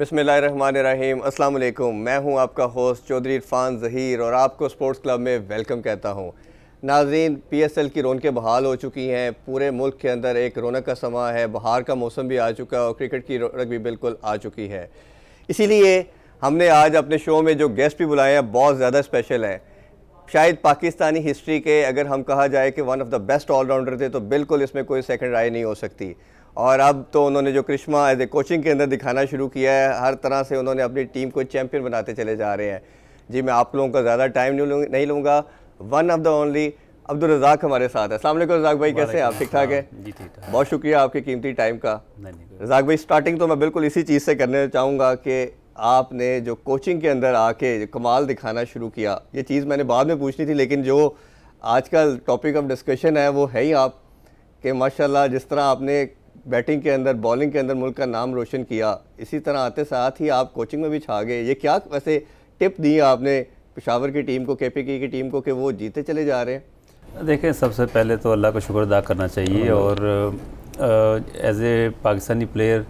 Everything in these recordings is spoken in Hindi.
बिस्मिल्लाहिर्रहमानिर्रहीम, अस्सलाम वालेकुम। मैं हूं आपका होस्ट चौधरी इरफान ज़हीर और आपको स्पोर्ट्स क्लब में वेलकम कहता हूं। नाज़रीन, पीएसएल की रौनकें बहाल हो चुकी हैं। पूरे मुल्क के अंदर एक रौनक का समा है। बहार का मौसम भी आ चुका है और क्रिकेट की रौनक भी बिल्कुल आ चुकी है। इसीलिए हमने आज अपने शो में जो गेस्ट भी बुलाए हैं बहुत ज़्यादा स्पेशल हैं। शायद पाकिस्तानी हिस्ट्री के अगर हम कहा जाए कि one of the best allrounder थे तो बिल्कुल इसमें कोई सेकंड राय नहीं हो सकती। और अब तो उन्होंने जो करिश्मा एज ए कोचिंग के अंदर दिखाना शुरू किया है, हर तरह से उन्होंने अपनी टीम को चैंपियन बनाते चले जा रहे हैं। जी, मैं आप लोगों का ज़्यादा टाइम नहीं लूँगा। One of the only Abdul Razzaq हमारे साथ है। अस्सलाम वालेकुम रज़ाक भाई, कैसे हैं आप? ठीक ठाक है जी, ठीक ठाक। बहुत शुक्रिया आपके कीमती टाइम का। नहीं। रज़ाक भाई, स्टार्टिंग तो मैं बिल्कुल इसी चीज़ से करना चाहूँगा कि आपने जो कोचिंग के अंदर आके जो कमाल दिखाना शुरू किया, ये चीज़ मैंने बाद में पूछनी थी, लेकिन जो आजकल टॉपिक ऑफ डिस्कशन है वो है ही आप कि माशाल्लाह जिस तरह आपने बैटिंग के अंदर बॉलिंग के अंदर मुल्क का नाम रोशन किया, इसी तरह आते साथ ही आप कोचिंग में भी छा गए। ये क्या वैसे टिप दी आपने पेशावर की टीम को, केपीके की टीम को कि वो जीते चले जा रहे हैं? देखें, सबसे पहले तो अल्लाह का शुक्र अदा करना चाहिए और एज ए पाकिस्तानी प्लेयर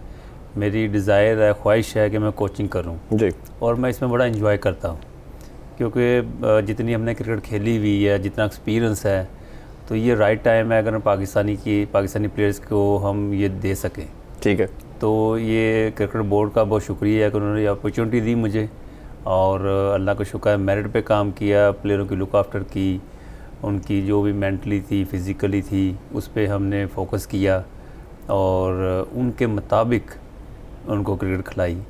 मेरी डिज़ायर है, ख्वाहिश है कि मैं कोचिंग करूं जी। और मैं इसमें बड़ा इंजॉय करता हूं क्योंकि जितनी हमने क्रिकेट खेली हुई है, जितना एक्सपीरियंस है, तो ये राइट टाइम है अगर पाकिस्तानी प्लेयर्स को हम ये दे सकें। ठीक है। तो ये क्रिकेट बोर्ड का बहुत शुक्रिया है कि उन्होंने ये अपॉर्चुनिटी दी मुझे और अल्लाह का शुक्र है मेरिट पे काम किया, प्लेयरों की लुक आफ्टर की, उनकी जो भी मेंटली थी, फिज़िकली थी, उस पर हमने फोकस किया और उनके मुताबिक उनको क्रिकेट खिलाई,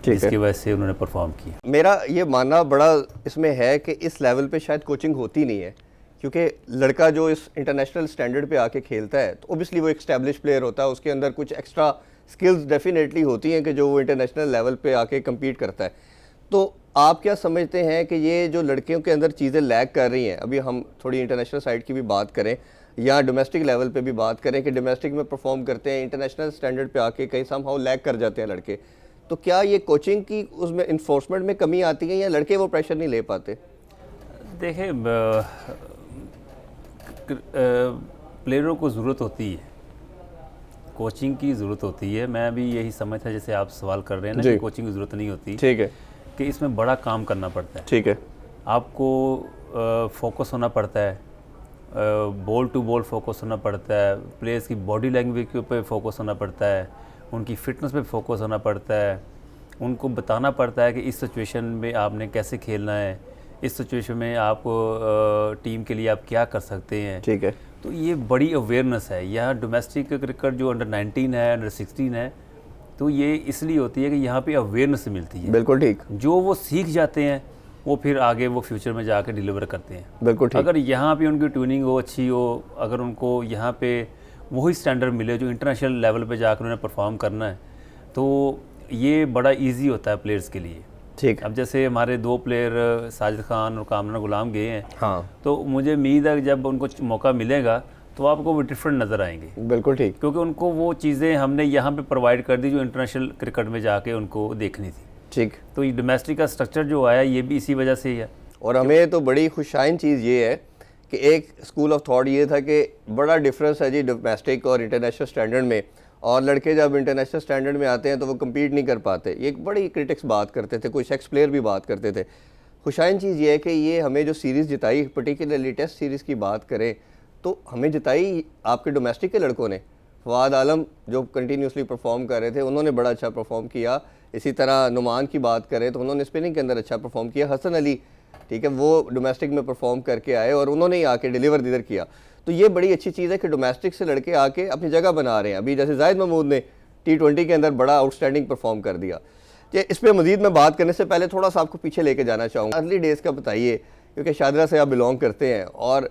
जिसकी वजह से उन्होंने परफॉर्म किया। मेरा ये मानना बड़ा इसमें है कि इस लेवल पे शायद कोचिंग होती नहीं है, क्योंकि लड़का जो इस इंटरनेशनल स्टैंडर्ड पे आके खेलता है तो ओबियसली वो एक स्टैब्लिश प्लेयर होता है, उसके अंदर कुछ एक्स्ट्रा स्किल्स डेफिनेटली होती हैं कि जो वो इंटरनेशनल लेवल पे आके कम्पीट करता है। तो आप क्या समझते हैं कि ये जो लड़कियों के अंदर चीज़ें लैग कर रही हैं, अभी हम थोड़ी इंटरनेशनल साइड की भी बात करें या डोमेस्टिक लेवल पे भी बात करें कि डोमेस्टिक में परफॉर्म करते हैं, इंटरनेशनल स्टैंडर्ड पे आके कहीं समहाउ लैग कर जाते हैं लड़के, तो क्या ये कोचिंग की उसमें इन्फोर्समेंट में कमी आती है या लड़के वो प्रेशर नहीं ले पाते? देखें, प्लेयरों को ज़रूरत होती है, कोचिंग की ज़रूरत होती है। मैं भी यही समझता, जैसे आप सवाल कर रहे हैं ना कि कोचिंग की ज़रूरत नहीं होती। ठीक है। कि इसमें बड़ा काम करना पड़ता है। ठीक है। आपको फोकस होना पड़ता है, बॉल टू बॉल फोकस होना पड़ता है, प्लेयर्स की बॉडी लैंग्वेज के ऊपर फोकस होना पड़ता है, उनकी फ़िटनेस पे फोकस होना पड़ता है, उनको बताना पड़ता है कि इस सिचुएशन में आपने कैसे खेलना है, इस सिचुएशन में आप टीम के लिए आप क्या कर सकते हैं। ठीक है। तो ये बड़ी अवेयरनेस है। यहाँ डोमेस्टिक क्रिकेट जो अंडर 19 है, अंडर 16 है, तो ये इसलिए होती है कि यहाँ पे अवेयरनेस मिलती है। बिल्कुल ठीक। जो वो सीख जाते हैं वो फिर आगे वो फ्यूचर में जाके डिलीवर करते हैं। बिल्कुल ठीक। अगर यहाँ पे उनकी ट्यूनिंग हो, अच्छी हो, अगर उनको यहाँ पे वही स्टैंडर्ड मिले जो इंटरनेशनल लेवल पे जाकर उन्हें परफॉर्म करना है, तो ये बड़ा इजी होता है प्लेयर्स के लिए। ठीक। अब जैसे हमारे 2 प्लेयर साजिद खान और कामरान गुलाम गए हैं, हाँ, तो मुझे उम्मीद है कि जब उनको मौका मिलेगा तो आपको वो डिफरेंट नज़र आएंगे। बिल्कुल ठीक। क्योंकि उनको वो चीज़ें हमने यहाँ पे प्रोवाइड कर दी जो इंटरनेशनल क्रिकेट में जाके उनको देखनी थी। ठीक। तो ये डोमेस्टिक का स्ट्रक्चर जो आया ये भी इसी वजह से ही है। और हमें तो बड़ी खुशाइन चीज़ ये है कि एक स्कूल ऑफ थॉट ये था कि बड़ा डिफरेंस है जी डोमेस्टिक और इंटरनेशनल स्टैंडर्ड में, और लड़के जब इंटरनेशनल स्टैंडर्ड में आते हैं तो वो कम्पीट नहीं कर पाते। ये एक बड़ी क्रिटिक्स बात करते थे, कुछ एक्स प्लेयर भी बात करते थे। खुशाइन चीज़ ये है कि ये हमें जो सीरीज़ जिताई, पर्टिकुलरली टेस्ट सीरीज़ की बात करें तो हमें जिताई आपके डोमेस्टिक के लड़कों ने। फवाद आलम जो कंटिन्यूसली परफॉर्म कर रहे थे, उन्होंने बड़ा अच्छा परफॉर्म किया। इसी तरह नुमान की बात करें तो उन्होंने स्पिनिंग के अंदर अच्छा परफॉर्म किया। हसन अली, ठीक है, वो डोमेस्टिक में परफॉर्म करके आए और उन्होंने ही आके डिलीवर इधर किया। तो ये बड़ी अच्छी चीज़ है कि डोमेस्टिक से लड़के आके अपनी जगह बना रहे हैं। अभी जैसे जाहिद महमूद ने T20 के अंदर बड़ा आउटस्टैंडिंग परफॉर्म कर दिया। इस पर मज़ीद मैं बात करने से पहले थोड़ा सा आपको पीछे लेके जाना चाहूँगा। अर्ली डेज़ का बताइए, क्योंकि शादरा से आप बिलोंग करते हैं और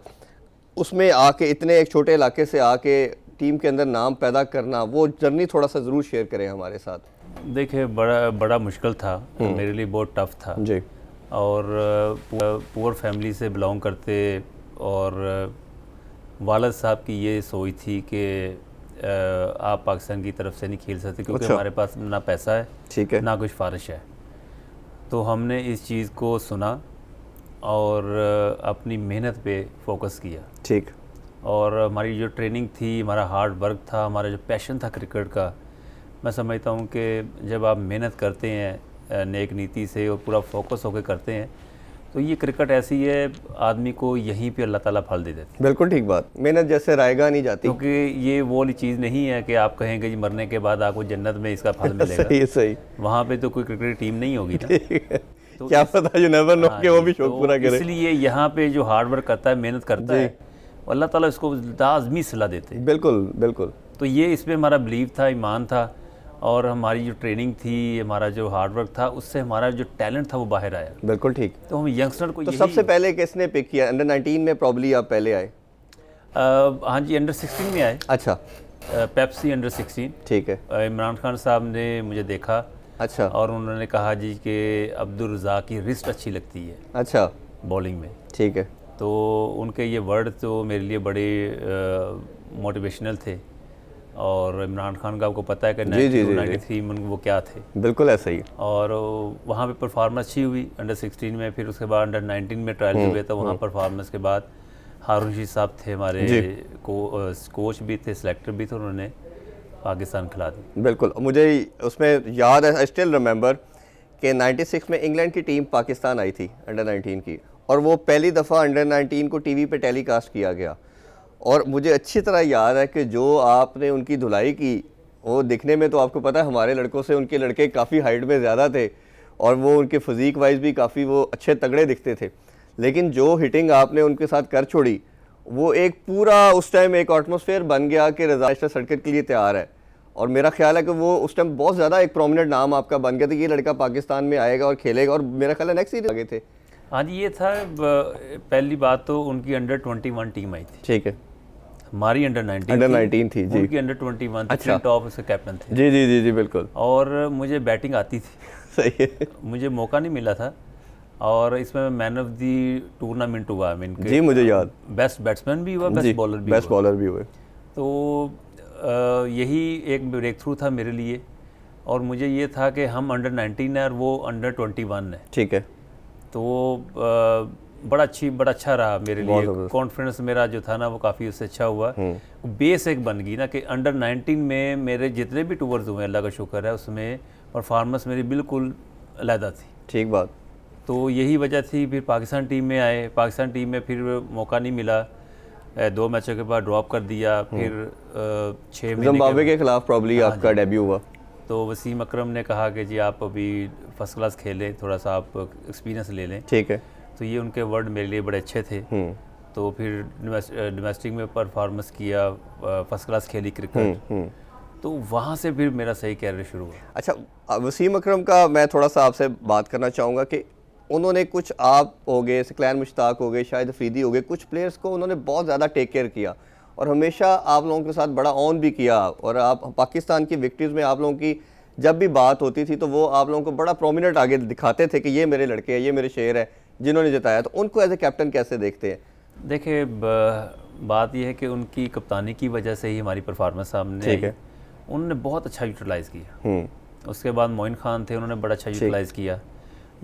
उसमें आके इतने एक छोटे इलाके से आके टीम के अंदर नाम पैदा करना, वो जर्नी थोड़ा सा ज़रूर शेयर करें हमारे साथ। देखिए, बड़ा मुश्किल था, मेरे लिए बहुत टफ था जी। और पुअर फैमिली से बिलोंग करते और वालिद साहब की ये सोच थी कि आप पाकिस्तान की तरफ से नहीं खेल सकते क्योंकि हमारे पास ना पैसा है, ठीक है, ना कुछ फारिश है। तो हमने इस चीज़ को सुना और अपनी मेहनत पे फोकस किया। ठीक। और हमारी जो ट्रेनिंग थी, हमारा हार्ड वर्क था, हमारा जो पैशन था क्रिकेट का, मैं समझता हूँ कि जब आप मेहनत करते हैं नेक नीति से और पूरा फोकस होकर करते हैं, तो ये क्रिकेट ऐसी है, आदमी को यहीं पे अल्लाह ताला फल दे देते हैं। बिल्कुल ठीक बात, मेहनत जैसे रायगा नहीं जाती। क्योंकि ये वो वाली चीज़ नहीं है कि आप कहेंगे जी मरने के बाद आपको जन्नत में इसका फल मिलेगा। सही सही। वहाँ पे तो कोई क्रिकेट टीम नहीं होगी ना। तो क्या पता, यू नेवर नो कि वो भी शौक तो पूरा करे। इसलिए यहाँ पे जो हार्ड वर्क करता है, मेहनत करता है, अल्लाह ताला इसको लाज़मी सलाह देते हैं। बिल्कुल बिल्कुल। तो ये इसमें हमारा बिलीव था, ईमान था, और हमारी जो ट्रेनिंग थी, हमारा जो हार्ड वर्क था, उससे हमारा जो टैलेंट था वो बाहर आया। बिल्कुल ठीक। तो हम यंगस्टर को तो सबसे पहले किसने पिक किया? अंडर 19 में प्रॉब्ली आप पहले आए? हाँ जी, अंडर 16 में आए। अच्छा, पेप्सी अंडर 16। ठीक है। इमरान खान साहब ने मुझे देखा, अच्छा, और उन्होंने कहा जी कि अब्दुल रज़ाक की रिस्ट अच्छी लगती है अच्छा, बॉलिंग में। ठीक है। तो उनके ये वर्ड तो मेरे लिए बड़े मोटिवेशनल थे, और इमरान खान का आपको पता है कि 1993 में वो क्या थे। बिल्कुल ऐसा ही। और वहाँ पे परफॉर्मेंस अच्छी हुई अंडर 16 में। फिर उसके बाद अंडर 19 में ट्रायल हुए, तो वहाँ परफॉर्मेंस के बाद हारून रशीद साहब थे हमारे कोच भी थे, सिलेक्टर भी थे, उन्होंने पाकिस्तान खिला दी। बिल्कुल, मुझे उसमें याद है, आई स्टिल रिमेंबर कि 96 में इंग्लैंड की टीम पाकिस्तान आई थी अंडर 19 की, और वो पहली दफ़ा अंडर 19 को टीवी पे टेलीकास्ट किया गया। और मुझे अच्छी तरह याद है कि जो आपने उनकी धुलाई की, वो दिखने में तो आपको पता है हमारे लड़कों से उनके लड़के काफ़ी हाइट में ज़्यादा थे, और वो उनके फिज़ीक वाइज भी काफ़ी वो अच्छे तगड़े दिखते थे। लेकिन जो हिटिंग आपने उनके साथ कर छोड़ी, वो एक पूरा उस टाइम एक एटमॉस्फेयर बन गया कि रज़ा सर्किट के लिए तैयार है। और मेरा ख्याल है कि वो उस टाइम बहुत ज़्यादा एक प्रोमिनेंट नाम आपका बन गया था कि ये लड़का पाकिस्तान में आएगा और खेलेगा, और मेरा ख्याल है नेक्स्ट सीरीज आगे थे। हाँ जी, ये था पहली बात तो उनकी अंडर 21 टीम आई थी। ठीक है। हमारी अंडर 19 थी जी। उनकी अंडर 21 थी। अच्छा। टॉप उसके कैप्टन थे। जी जी जी जी बिल्कुल। और मुझे बैटिंग आती थी। सही है। मुझे मौका नहीं मिला था, और इसमें मैन ऑफ दी टूर्नामेंट हुआ। जी मुझे याद, बेस्ट बैट्समैन भी हुआ, बेस्ट बॉलर भी हुए। तो यही एक ब्रेक थ्रू था मेरे लिए, और मुझे ये था कि हम अंडर 19 है और वो अंडर 21 है। ठीक है। तो बड़ा अच्छा रहा मेरे लिए। कॉन्फिडेंस मेरा जो था ना वो काफ़ी उससे अच्छा हुआ। बेस एक बन गई ना कि अंडर 19 में मेरे जितने भी टूर्स हुए, अल्लाह का शुक्र है, उसमें परफॉर्मेंस मेरी बिल्कुल अलहदा थी। ठीक बात। तो यही वजह थी। फिर पाकिस्तान टीम में आए, पाकिस्तान टीम में फिर मौका नहीं मिला, 2 मैचों के बाद ड्रॉप कर दिया। फिर 6 महीने जिम्बाब्वे के खिलाफ प्रॉब्ली आपका डेब्यू हुआ। तो वसीम अकरम ने कहा कि जी आप अभी फर्स्ट क्लास खेलें, थोड़ा सा आप एक्सपीरियंस ले लें। ठीक है। तो ये उनके वर्ड मेरे लिए बड़े अच्छे थे। तो फिर डोमेस्टिक में परफॉर्मेंस किया, फर्स्ट क्लास खेली क्रिकेट। तो वहाँ से फिर मेरा सही कैरियर शुरू हुआ। अच्छा, वसीम अकरम का मैं थोड़ा सा आपसे बात करना चाहूँगा कि उन्होंने कुछ, आप हो गए, सकलैन मुश्ताक हो गए, शाहिद अफरीदी हो गए, कुछ प्लेयर्स को उन्होंने बहुत ज़्यादा टेक केयर किया, और हमेशा आप लोगों के साथ बड़ा ऑन भी किया। और आप पाकिस्तान की विक्ट्रीज़ में आप लोगों की जब भी बात होती थी तो वो आप लोगों को बड़ा प्रोमिनेंट आगे दिखाते थे कि ये मेरे लड़के हैं, ये मेरे शेर है जिन्होंने जिताया। तो उनको एज ए कैप्टन कैसे देखते हैं? देखिए, बात यह है कि उनकी कप्तानी की वजह से ही हमारी परफॉर्मेंस सामने आई। उन्होंने बहुत अच्छा यूटिलाइज़ किया। उसके बाद मोइन खान थे, उन्होंने बड़ा अच्छा यूटिलाइज़ किया।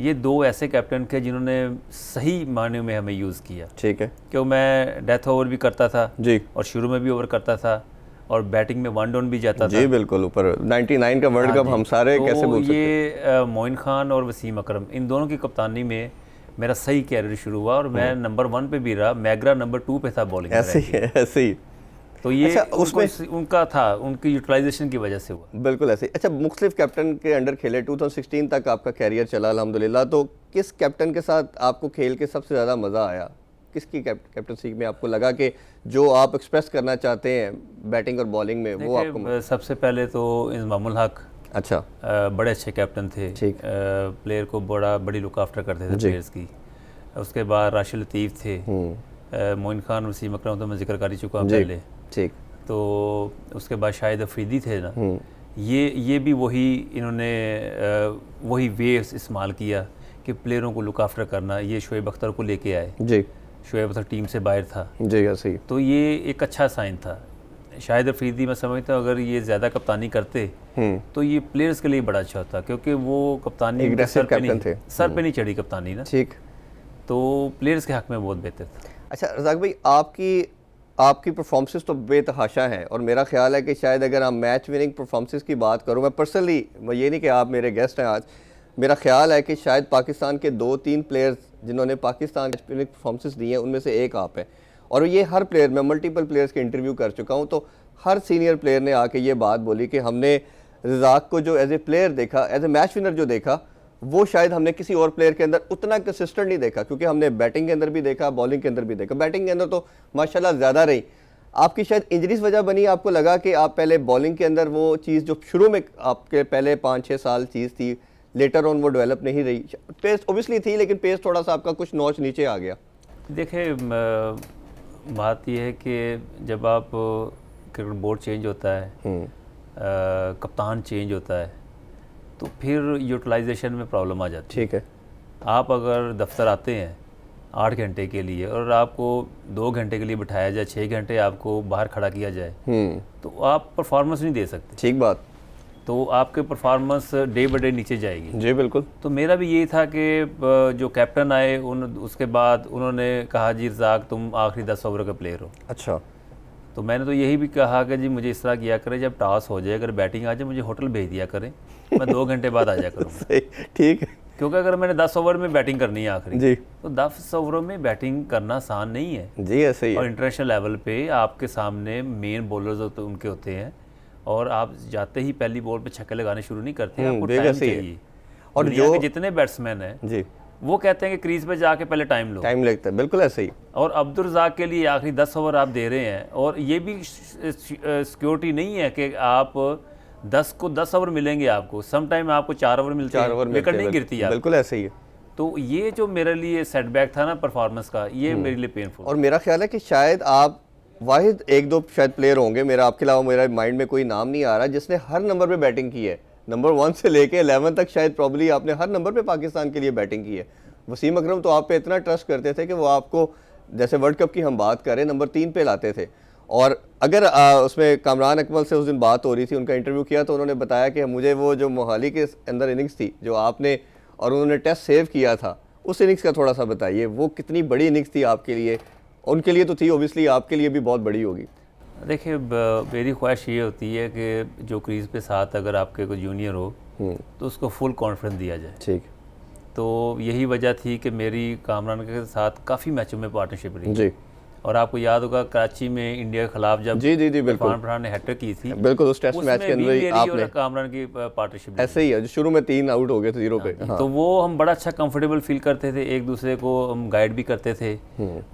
ये 2 ऐसे कैप्टन थे जिन्होंने सही मायने में हमें यूज़ किया। ठीक है। क्योंकि मैं डेथ ओवर भी करता था जी, और शुरू में भी ओवर करता था, और बैटिंग में 1 डाउन भी जाता था। जी बिल्कुल। ऊपर 99 का वर्ल्ड कप हम सारे कैसे भूल सकते हैं। ये मोइन खान और वसीम अकरम, इन दोनों की कप्तानी में मेरा सही कैरियर शुरू हुआ, और मैं नंबर 1 पे भी रहा, मैगरा नंबर 2 पे था बॉलिंग। ऐसे ही। तो ये अच्छा, उसमें उनका था, उनकी यूटिलाइजेशन की वजह से हुआ। बिल्कुल ऐसे ही। अच्छा, मुख्तलिफ कैप्टन के अंडर खेले, 2016 तक आपका कैरियर चला अल्हम्दुलिल्लाह। तो किस कैप्टन के साथ आपको खेल के सबसे ज़्यादा मज़ा आया? किसकी कैप्टनसी में आपको लगा कि जो आप एक्सप्रेस करना चाहते हैं बैटिंग और बॉलिंग में वो आपको? सबसे पहले तो इंजमामुल हक। अच्छा। बड़े अच्छे कैप्टन थे। ठीक। प्लेयर को बड़ी लुक आफ्टर करते थे प्लेयर्स की। उसके बाद राशिद लतीफ़ थे। मोइन खान, वसीम अकरम तो मैं जिक्र कर ही चुका हूँ पहले। ठीक। तो उसके बाद शाहिद अफरीदी थे ना, ये भी इन्होंने वही वे इस्तेमाल किया कि प्लेयरों को लुक आफ्टर करना। ये शोएब अख्तर को लेके आए। जी। शोएब अख्तर टीम से बाहर था। जी ऐसे ही। तो ये एक अच्छा साइन था। शाहिद अफरीदी मैं समझता हूँ अगर ये ज़्यादा कप्तानी करते तो ये प्लेयर्स के लिए बड़ा अच्छा होता, क्योंकि वो कप्तानी सर पे नहीं चढ़ी कप्तानी ना। ठीक। तो प्लेयर्स के हक में बहुत बेहतर था। अच्छा रज़ाक भाई, आपकी आपकी परफॉर्मेंसेस तो बेतहाशा हैं, और मेरा ख्याल है कि शायद अगर हम मैच विनिंग परफॉर्मेंसेस की बात करूं, मैं पर्सनली, मैं ये नहीं कि आप मेरे गेस्ट हैं आज, मेरा ख्याल है कि शायद पाकिस्तान के 2-3 प्लेयर्स जिन्होंने पाकिस्तान मैच विनिंग परफॉर्मेंसेस दी हैं उनमें से एक आप हैं। और ये हर प्लेयर, मैं मल्टीपल प्लेयर्स के इंटरव्यू कर चुका हूँ, तो हर सीनियर प्लेयर ने आके ये बात बोली कि हमने रज़ाक को जो एज ए प्लेयर देखा, एज ए मैच विनर जो देखा, वो शायद हमने किसी और प्लेयर के अंदर उतना कंसिस्टेंट नहीं देखा, क्योंकि हमने बैटिंग के अंदर भी देखा, बॉलिंग के अंदर भी देखा। बैटिंग के अंदर तो माशाल्लाह ज़्यादा रही, आपकी शायद इंजरीज वजह बनी, आपको लगा कि आप पहले बॉलिंग के अंदर वो चीज़ जो शुरू में आपके पहले 5-6 साल चीज़ थी, लेटर ऑन वो डेवलप नहीं रही। पेस ओबियसली थी, लेकिन पेस थोड़ा सा आपका कुछ नॉच नीचे आ गया। देखिए बात यह है कि जब आप क्रिकेट बोर्ड चेंज होता है, कप्तान चेंज होता है, तो फिर यूटिलाइजेशन में प्रॉब्लम आ जाती है। ठीक है, आप अगर दफ्तर आते हैं 8 घंटे के लिए और आपको 2 घंटे के लिए बिठाया जाए, 6 घंटे आपको बाहर खड़ा किया जाए, तो आप परफॉर्मेंस नहीं दे सकते। ठीक बात। तो आपके परफॉर्मेंस डे बाय डे नीचे जाएगी। जी बिल्कुल। तो मेरा भी यही था कि जो कैप्टन आए उसके बाद उन्होंने कहा जी रज़ाक तुम आखिरी 10 ओवर के प्लेयर हो। अच्छा। तो मैंने तो यही भी कहा कि जी मुझे इस तरह किया करें, जब टॉस हो जाए अगर बैटिंग आ जाए मुझे होटल भेज दिया करें, मैं 2 घंटे बाद आ जाया करूँगा। ठीक है। क्योंकि अगर मैंने 10 ओवर में बैटिंग करनी है आखिरी जी, तो 10 ओवरों में बैटिंग करना आसान नहीं है जी ऐसे ही और है। इंटरनेशनल लेवल पे आपके सामने मेन बॉलर्स उनके होते हैं और आप जाते ही पहली बॉल पे छक्के लगाने शुरू नहीं करते, आपको बिल्कुल टाइम सही है। चाहिए। और दुनिया जो के जितने बैट्समैन हैं जी, वो कहते हैं कि क्रीज पे जाके पहले टाइम लो, टाइम लगता है, बिल्कुल ऐसे ही। और अब्दुल रज़ाक के लिए आखिरी 10 ओवर आप दे रहे हैं और ये भी सिक्योरिटी नहीं है कि आप 10 को 10 ओवर मिलेंगे आपको, सम टाइम आपको 4 ओवर मिलते 4 हैं, ओवर विकेट नहीं गिरती है। बिल्कुल ऐसे ही है। तो ये जो मेरे लिए सेटबैक था ना परफॉर्मेंस का, ये मेरे लिए पेनफुल। और मेरा ख्याल है कि शायद आप वाहिद 1-2 शायद प्लेयर होंगे, मेरा आपके अलावा मेरा माइंड में कोई नाम नहीं आ रहा, जिसने हर नंबर पे बैटिंग की है। नंबर 1 से लेके 11 तक शायद प्रॉब्ली आपने हर नंबर पे पाकिस्तान के लिए बैटिंग की है। वसीम अकरम तो आप पे इतना ट्रस्ट करते थे कि वो आपको, जैसे वर्ल्ड कप की हम बात करें, नंबर 3 पे लाते थे। और अगर उसमें कामरान अकमल से उस दिन बात हो रही थी, उनका इंटरव्यू किया तो उन्होंने बताया कि मुझे वो जो मोहाली के अंदर इनिंग्स थी जो आपने और उन्होंने टेस्ट सेव किया था, उस इनिंग्स का थोड़ा सा बताइए, वो कितनी बड़ी इनिंग्स थी आपके लिए? उनके लिए तो थी, ओबियसली आपके लिए भी बहुत बड़ी होगी। देखिए मेरी ख्वाहिश ये होती है कि जो क्रीज़ पे साथ अगर आपके कोई जूनियर हो तो उसको फुल कॉन्फिडेंस दिया जाए। ठीक। तो यही वजह थी कि मेरी कामरान के साथ काफ़ी मैचों में पार्टनरशिप रही जी, और आपको याद होगा कराची में इंडिया के खिलाफ जब जी जी जी बिल्कुल इरफान पठान ने हैट्रिक की थी, बिल्कुल, उस टेस्ट मैच उसमें के भी अंदर ही मेरी आपने और कामरान की पार्टनरशिप ऐसे ही है, जो शुरू में 3 आउट हो गए थे 0 पे। हाँ। तो वो हम बड़ा अच्छा कंफर्टेबल फील करते थे, एक दूसरे को हम गाइड भी करते थे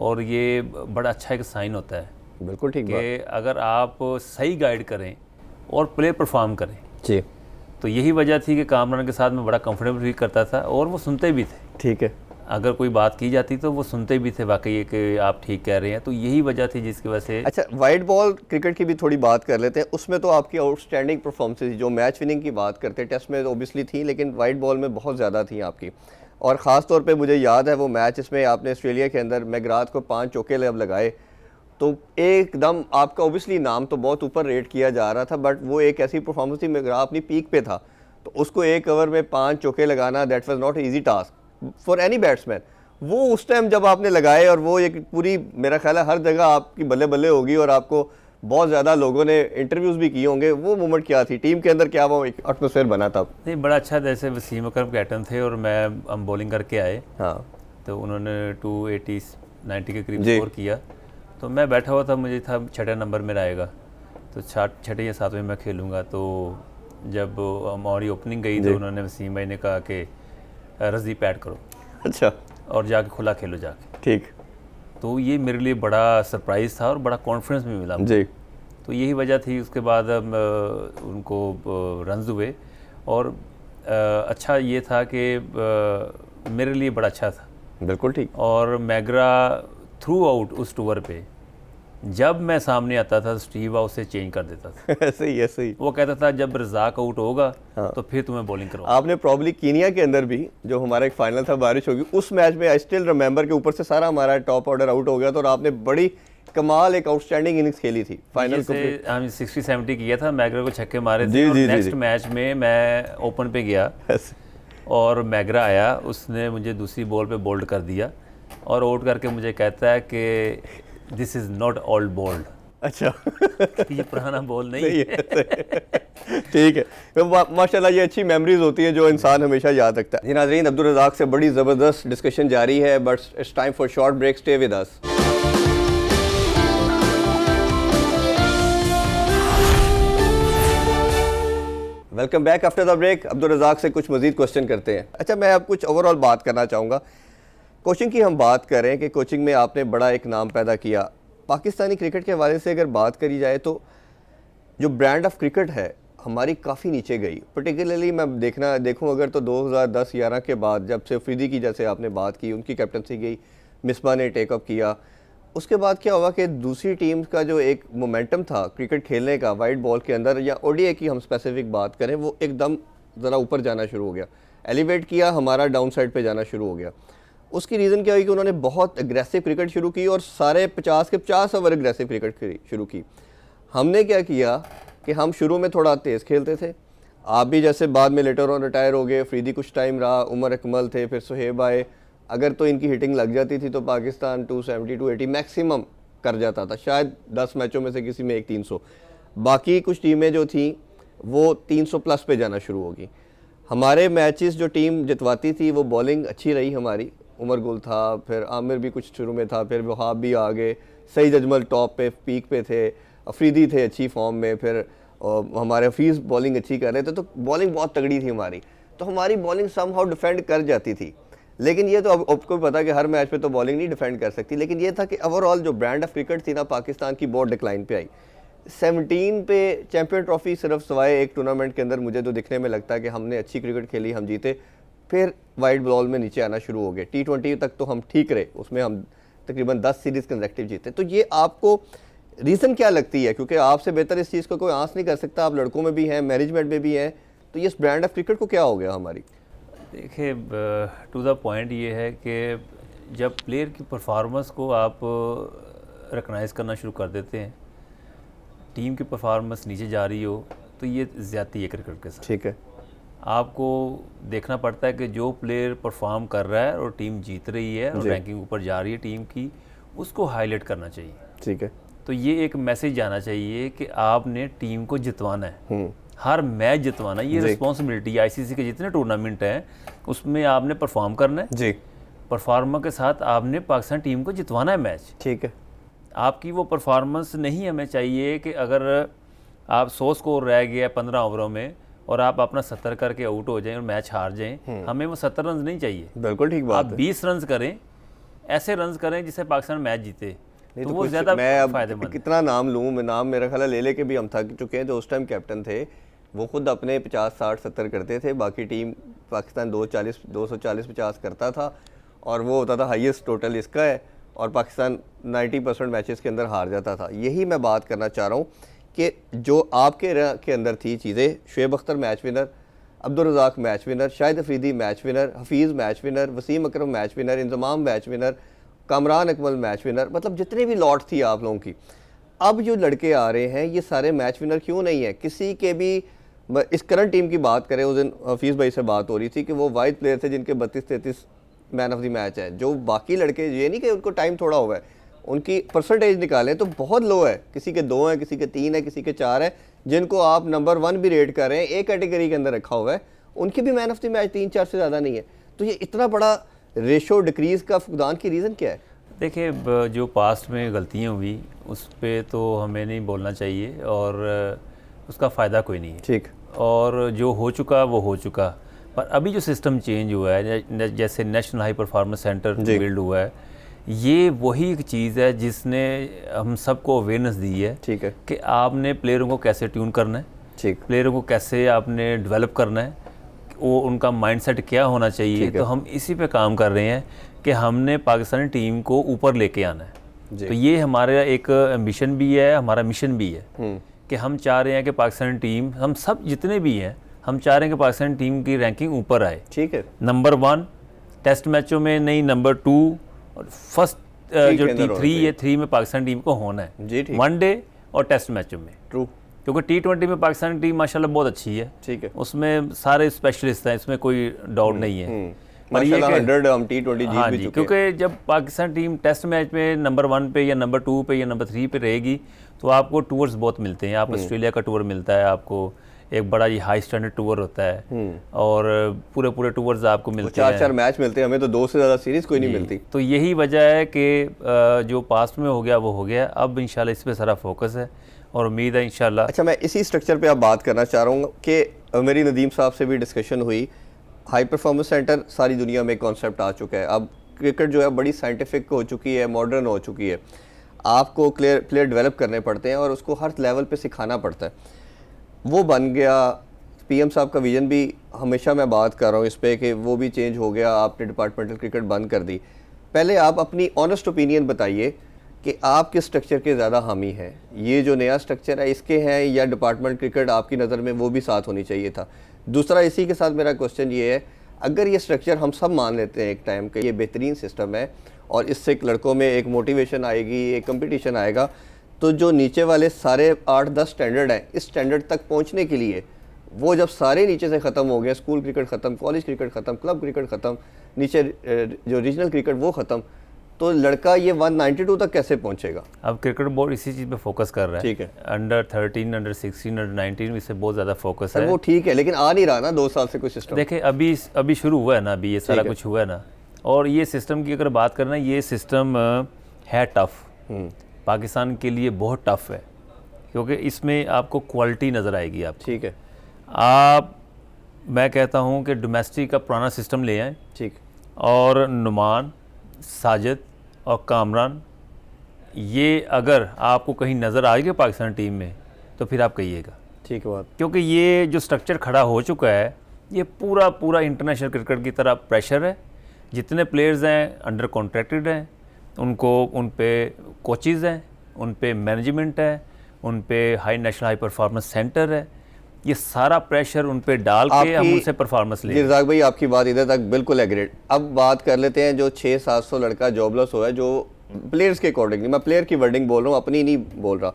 और ये बड़ा अच्छा एक साइन होता है बिल्कुल ठीक बात। कि अगर आप सही गाइड करें और प्ले परफॉर्म करें। जी, तो यही वजह थी कि कामरान के साथ मैं बड़ा कंफर्टेबल फील करता था और वो सुनते भी थे। ठीक है। अगर कोई बात की जाती तो वो सुनते भी थे वाकई ये कि आप ठीक कह रहे हैं। तो यही वजह थी जिसकी वजह से। अच्छा, वाइट बॉल क्रिकेट की भी थोड़ी बात कर लेते हैं। उसमें तो आपकी आउटस्टैंडिंग परफॉर्मेंसेज, जो मैच विनिंग की बात करते हैं, टेस्ट में ओबियसली थी, लेकिन वाइट बॉल में बहुत ज़्यादा थी आपकी। और ख़ास तौर पे मुझे याद है वो मैच, इसमें आपने ऑस्ट्रेलिया के अंदर मैकग्राथ को 5 चौके लगाए, तो एकदम आपका ओबियसली नाम तो बहुत ऊपर रेट किया जा रहा था, बट वो एक ऐसी परफॉर्मेंस थी, मैकग्राथ अपनी पीक पे था, तो उसको 1 ओवर में 5 चौके लगाना, that was not easy task for any batsman. वो उस टाइम जब आपने लगाए, और वो एक पूरी, मेरा ख्याल है हर जगह आपकी बल्ले बल्ले होगी और आपको बहुत ज़्यादा लोगों ने इंटरव्यूज़ भी किए होंगे, वो मोमेंट क्या थी टीम के अंदर, क्या वो एक एटमॉस्फेयर बना था? नहीं, बड़ा अच्छा, जैसे वसीम अकरम कैप्टन थे और हम बॉलिंग करके आए। हाँ, तो उन्होंने 280-90 के करीब जी। स्कोर किया, तो मैं बैठा हुआ था, मुझे था 6ठे नंबर मेरा आएगा, तो 6ठे या 7वें मैं खेलूँगा। तो जब हमारी ओपनिंग गई तो उन्होंने, वसीम भाई ने कहा कि रज़ी पैड करो, अच्छा, और जाके खुला खेलो जाके। ठीक। तो ये मेरे लिए बड़ा सरप्राइज़ था और बड़ा कॉन्फिडेंस भी मिला। जी, तो यही वजह थी। उसके बाद उनको रन्स हुए और अच्छा ये था कि मेरे लिए बड़ा अच्छा था। बिल्कुल ठीक। और मैगरा थ्रू आउट उस टूर पे जब मैं सामने आता था स्टीव हाउस से चेंज कर देता था। ऐसे ही, ऐसे ही। वो कहता था जब रज़ाक आउट होगा तो फिर तुम्हें बॉलिंग करो। आपने प्रॉब्ली कीनिया के अंदर भी, जो हमारा एक फाइनल था, बारिश होगी, उस मैच में आई स्टिल रिमेंबर के ऊपर से सारा हमारा टॉप ऑर्डर आउट हो गया था और आपने बड़ी कमाल एक आउटस्टैंडिंग इनिंग्स खेली थी फाइनल को। हम 60-70 किया था, मैगरा को छक्के मारे जी, थे। और जी, नेक्स्ट जी। मैच में मैं ओपन पे गया और मैगरा आया, उसने मुझे दूसरी बॉल पे बोल्ड कर दिया और आउट करके मुझे कहता है कि this is not old bold, अच्छा ये पुराना बॉल नहीं है। ठीक है, तो माशाल्लाह ये अच्छी मेमोरीज होती हैं जो इंसान हमेशा याद रखता है। जी नाज़रीन, अब्दुल रज़ाक से बड़ी ज़बरदस्त डिस्कशन जारी है, but it's time for short break, stay with us. Welcome back after the break. Abdul Razzaq से कुछ मज़ीद क्वेश्चन करते हैं। अच्छा, मैं अब कुछ ओवरऑल बात करना चाहूँगा। कोचिंग की हम बात करें कि कोचिंग में आपने बड़ा एक नाम पैदा किया। पाकिस्तानी क्रिकेट के हवाले से अगर बात करी जाए तो जो ब्रांड ऑफ क्रिकेट है हमारी काफ़ी नीचे गई। पर्टिकुलरली मैं देखूं अगर तो 2010-11 के बाद, जब से अफरीदी की जैसे आपने बात की, उनकी कैप्टनसी गई, मिसबा ने टेकअप किया, उसके बाद क्या हुआ कि दूसरी टीम का जो एक मोमेंटम था क्रिकेट खेलने का वाइट बॉल के अंदर, या ओडीआई की हम स्पेसिफिक बात करें, वो एकदम ज़रा ऊपर जाना शुरू हो गया, एलिवेट किया, हमारा डाउन साइड पर जाना शुरू हो गया। उसकी रीज़न क्या हुई कि उन्होंने बहुत एग्रेसिव क्रिकेट शुरू की और सारे 50 के 50 ओवर एग्रेसिव क्रिकेट शुरू की। हमने क्या किया कि हम शुरू में थोड़ा तेज़ खेलते थे, आप भी जैसे बाद में लेटर ऑन रिटायर हो गए, अफरीदी कुछ टाइम रहा, उमर अकमल थे, फिर सुहेब आए, अगर तो इनकी हिटिंग लग जाती थी तो पाकिस्तान 270-280 मैक्सिमम कर जाता था, शायद 10 मैचों में से किसी में एक 300। बाकी कुछ टीमें जो थी वो 300 प्लस पे जाना शुरू होगी। हमारे मैचेस जो टीम जितवाती थी वो बॉलिंग अच्छी रही हमारी, उमर गुल था, फिर आमिर भी कुछ शुरू में था, फिर वहाब भी आ गए, सईद अजमल टॉप पे पीक पे थे, अफरीदी थे अच्छी फॉर्म में, फिर हमारे हफीज़ बॉलिंग अच्छी कर रहे थे, तो बॉलिंग बहुत तगड़ी थी हमारी, तो हमारी बॉलिंग समहाउ डिफेंड कर जाती थी। लेकिन ये तो अब आपको पता कि हर मैच पे तो बॉलिंग नहीं डिफेंड कर सकती, लेकिन ये था कि ओवरऑल जो ब्रांड ऑफ क्रिकेट थी ना पाकिस्तान की, बहुत डिक्लाइन पे आई। 17 पे चैम्पियन ट्रॉफी सिर्फ सवाए एक टूर्नामेंट के अंदर मुझे तो दिखने में लगता है कि हमने अच्छी क्रिकेट खेली, हम जीते, फिर वाइट बॉल में नीचे आना शुरू हो गए। T20 तक तो हम ठीक रहे, उसमें हम तकरीबन 10 सीरीज़ कंसेक्टिव जीते। तो ये आपको रीज़न क्या लगती है, क्योंकि आपसे बेहतर इस चीज़ को कोई आंस नहीं कर सकता, आप लड़कों में भी हैं, मैनेजमेंट में भी हैं, तो ये ब्रांड ऑफ क्रिकेट को क्या हो गया हमारी? देखिए, टू द पॉइंट ये है कि जब प्लेयर की परफॉर्मेंस को आप रिकग्नाइज़ करना शुरू कर देते हैं, टीम की परफॉर्मेंस नीचे जा रही हो, तो ये ज़्यादती है क्रिकेट के साथ। ठीक है, आपको देखना पड़ता है कि जो प्लेयर परफॉर्म कर रहा है और टीम जीत रही है और रैंकिंग ऊपर जा रही है टीम की, उसको हाईलाइट करना चाहिए। ठीक है, तो ये एक मैसेज जाना चाहिए कि आपने टीम को जितवाना है, हर मैच जितवाना, ये रिस्पॉन्सिबिलिटी। आईसीसी के जितने टूर्नामेंट हैं उसमें आपने परफॉर्म करना है जी, परफॉर्मर के साथ आपने पाकिस्तान टीम को जितवाना है मैच। ठीक है, आपकी वो परफॉर्मेंस नहीं हमें चाहिए कि अगर आप 100 स्कोर रह गया 15 ओवरों में और आप अपना 70 करके आउट हो जाएं और मैच हार जाएं, हमें वो 70 रन नहीं चाहिए। बिल्कुल ठीक बात आप 20 रन करें, ऐसे रन करें जिससे पाकिस्तान मैच जीते, तो वो ज़्यादा फायदेमंद। कितना नाम लूँ मैं, नाम मेरा ख्याल ले के भी हम थक चुके हैं। जो उस टाइम कैप्टन थे वो खुद अपने 50, 60, 70 करते थे, बाकी टीम पाकिस्तान 240-50 करता था, और वो होता था हाईएस्ट टोटल इसका है, और पाकिस्तान 90% मैचेस के अंदर हार जाता था। यही मैं बात करना चाह रहा हूँ कि जो आपके के अंदर थी चीज़ें, Shoaib Akhtar match winner, Abdul Razzaq match winner, Shahid Afridi match winner, Hafeez match winner, Wasim Akram match winner, Inzamam match winner, Kamran Akmal match winner, मतलब जितनी भी लॉट थी आप लोगों की, अब जो लड़के आ रहे हैं ये सारे मैच विनर क्यों नहीं है? किसी के भी, इस करंट टीम की बात करें, उस दिन हफीज़ भाई से बात हो रही थी कि वो वाइड प्लेयर थे जिनके 32-33 मैन ऑफ द मैच है। जो बाकी लड़के, ये नहीं कि उनको टाइम थोड़ा हुआ है, उनकी परसेंटेज निकालें तो बहुत लो है, किसी के 2 हैं, किसी के 3 है, किसी के 4 है, जिनको आप नंबर 1 भी रेट कर रहे हैं, एक कैटेगरी के अंदर रखा हुआ है, उनकी भी मैन ऑफ द मैच 3-4 से ज़्यादा नहीं है। तो ये इतना बड़ा रेशो डिक्रीज़ का फुकदान की रीज़न क्या है? देखिए, जो पास्ट में गलतियाँ हुई उस पर तो हमें नहीं बोलना चाहिए और उसका फ़ायदा कोई नहीं है। ठीक, और जो हो चुका वो हो चुका, पर अभी जो सिस्टम चेंज हुआ है, जैसे national high performance centre build हुआ है, ये वही एक चीज़ है जिसने हम सबको अवेयरनेस दी है। ठीक है, कि आपने प्लेयरों को कैसे ट्यून करना है, ठीक, प्लेयरों को कैसे आपने डेवलप करना है, वो उनका माइंडसेट क्या होना चाहिए। तो हम इसी पे काम कर रहे हैं कि हमने पाकिस्तानी टीम को ऊपर लेके आना है। तो ये हमारा एक एम्बिशन भी है, हमारा मिशन भी है कि हम चाह रहे हैं कि पाकिस्तानी टीम, हम सब जितने भी हैं, हम चाह रहे हैं कि पाकिस्तानी टीम की रैंकिंग ऊपर आए। ठीक है, नंबर 1 टेस्ट मैचों में नहीं, नंबर 2 और फर्स्ट जो T3 है, 3 में पाकिस्तान टीम को होना है, वनडे और टेस्ट मैचों में। ट्रू, क्योंकि T20 में पाकिस्तान टीम माशाल्लाह बहुत अच्छी है। ठीक है, उसमें सारे स्पेशलिस्ट हैं, इसमें कोई डाउट नहीं है। पर ये माशाल्लाह कि 100 हम T20 जीत हाँ भी जी, चुके हैं। क्योंकि जब पाकिस्तान टीम टेस्ट मैच में नंबर 1 पे या नंबर 2 पे या नंबर 3 पे रहेगी तो आपको टूर्स बहुत मिलते हैं। आप ऑस्ट्रेलिया का टूर मिलता है, आपको एक बड़ा ये हाई स्टैंडर्ड टूर होता है और पूरे टूर्स आपको मिलते हैं। 4-4 मैच मिलते हैं हमें, तो 2 से ज़्यादा सीरीज़ कोई नहीं मिलती। तो यही वजह है कि जो पास्ट में हो गया वो हो गया, अब इंशाल्लाह इस पे सारा फोकस है और उम्मीद है इंशाल्लाह। अच्छा, मैं इसी स्ट्रक्चर पे आप बात करना चाह रहा हूँ कि मेरी नदीम साहब से भी डिस्कशन हुई। हाई परफॉर्मेंस सेंटर सारी दुनिया में कॉन्सेप्ट आ चुका है, अब क्रिकेट जो है बड़ी साइंटिफिक हो चुकी है, मॉडर्न हो चुकी है। आपको प्लेयर डेवलप करने पड़ते हैं और उसको हर लेवल पे सिखाना पड़ता है, वो बन गया। पीएम साहब का विजन भी हमेशा मैं बात कर रहा हूँ इस पे कि वो भी चेंज हो गया, आपने डिपार्टमेंटल क्रिकेट बंद कर दी। पहले आप अपनी ऑनेस्ट ओपिनियन बताइए कि आप किस स्ट्रक्चर के ज़्यादा हामी हैं, ये जो नया स्ट्रक्चर है इसके हैं या डिपार्टमेंट क्रिकेट आपकी नज़र में वो भी साथ होनी चाहिए था। दूसरा इसी के साथ मेरा क्वेश्चन ये है, अगर ये स्ट्रक्चर हम सब मान लेते हैं एक टाइम का ये बेहतरीन सिस्टम है और इससे लड़कों में एक मोटिवेशन आएगी, एक कंपटीशन आएगा, तो जो नीचे वाले सारे 8-10 स्टैंडर्ड हैं, इस स्टैंडर्ड तक पहुँचने के लिए वो जब सारे नीचे से ख़त्म हो गए, स्कूल क्रिकेट ख़त्म, कॉलेज क्रिकेट ख़त्म, क्लब क्रिकेट ख़त्म, नीचे जो रीजनल क्रिकेट वो ख़त्म, तो लड़का ये 192 तक कैसे पहुंचेगा? अब क्रिकेट बोर्ड इसी चीज़ पे फोकस कर रहा है। ठीक है, अंडर 13, अंडर 16, अंडर 19 इससे बहुत ज़्यादा फोकस है। वो ठीक है, लेकिन आ नहीं रहा ना 2 साल से कोई सिस्टम। देखिए अभी शुरू हुआ है ना, अभी ये सारा कुछ हुआ है ना, और ये सिस्टम की अगर बात करना, ये सिस्टम है टफ, पाकिस्तान के लिए बहुत टफ है, क्योंकि इसमें आपको क्वालिटी नज़र आएगी। आप ठीक है, मैं कहता हूँ कि डोमेस्टिक का पुराना सिस्टम ले आएँ, ठीक, और नुमान, साजिद और कामरान, ये अगर आपको कहीं नज़र आएगा पाकिस्तान टीम में तो फिर आप कहिएगा। ठीक है बात, क्योंकि ये जो स्ट्रक्चर खड़ा हो चुका है, ये पूरा इंटरनेशनल क्रिकेट की तरह प्रेशर है। जितने प्लेयर्स हैं अंडर कॉन्ट्रैक्टेड हैं, उनको उन पे कोचेज़ हैं, उन पे मैनेजमेंट है, उन पे नेशनल हाई परफॉर्मेंस सेंटर है, ये सारा प्रेशर उन पे डाल के हम उनसे परफॉर्मेंस ले। रज़ाक भाई आपकी बात इधर तक बिल्कुल एग्रीड। अब बात कर लेते हैं जो 600-700 लड़का जॉबलेस हुआ है, जो प्लेयर्स के अकॉर्डिंग, मैं प्लेयर की वर्डिंग बोल रहा हूँ, अपनी नहीं बोल रहा।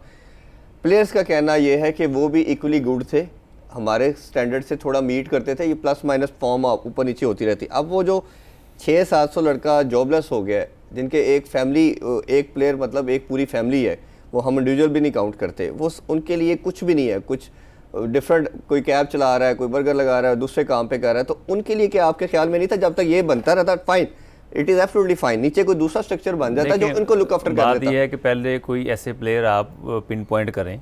प्लेयर्स का कहना ये है कि वो भी इक्वली गुड थे, हमारे स्टैंडर्ड से थोड़ा मीट करते थे, ये प्लस माइनस फॉर्म ऊपर नीचे होती रहती। अब वो जो 600-700 लड़का जॉबलेस हो गया है, जिनके एक फैमिली, एक प्लेयर मतलब एक पूरी फैमिली है, वो हम इंडिविजुअल भी नहीं काउंट करते, वो उनके लिए कुछ भी नहीं है, कुछ डिफरेंट, कोई कैब चला रहा है, कोई बर्गर लगा रहा है, दूसरे काम पे कर रहा है, तो उनके लिए क्या आपके ख्याल में नहीं था? जब तक ये बनता रहता fine, it is absolutely fine, नीचे कोई दूसरा स्ट्रक्चर बन जाता है जो इनको लुक आफ्टर कर लेता। बात यह है कि पहले कोई ऐसे प्लेयर आप पिन पॉइंट करें